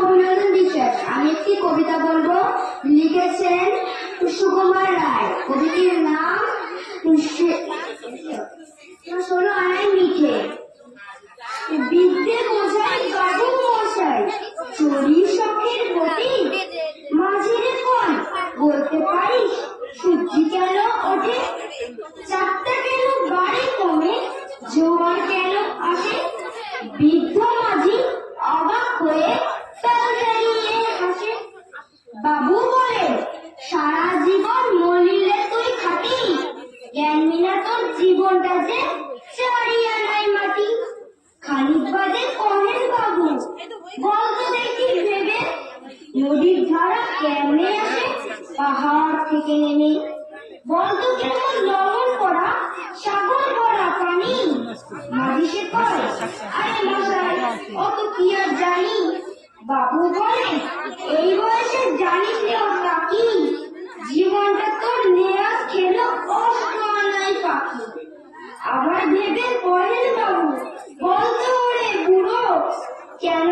অভিনন্দন বিশ্বাস। আমি একটি কবিতা বলবো। লিখেছেন সুকুমার রায়। কবিটির নাম ষোলো আনাই মিঠে। বিদ্যে বোঝাই বাবু মশাই, চুরি শখের গতি মাঝিরে কোন বলতে পারিস সূর্যি কেন ওঠে, চারটা কেন বাড়ি কমে, জোয়ার কেন আসে। বৃদ্ধ মাঝি অবাক হয়ে তাল দাঁড়িয়ে হাসে। বাবু বলে, সারা জীবন মলিলে তুই খাটি, জ্ঞান মিনা তোর জীবনটা যে চারিয়া নাই মাটি। খানিক বাদে কহেন বাবু, বলতো দেখি ভেবে, নদীর ধারা কেমনে আসে পাহাড় থেকে নেমে। বলতো কেমন লবণ পড়া সাগর ভরা পানি। মাঝি সে কয়, আরে মশাই অত কি আর জানি। বাবু বলে, এই বয়সে জানিস না কি, জীবনটা তোর নেয়াজ খেলো অষ্ট আনাই পাখি। আবার ভেবে কহেন বাবু, বলতো ওরে বুড়ো, কেন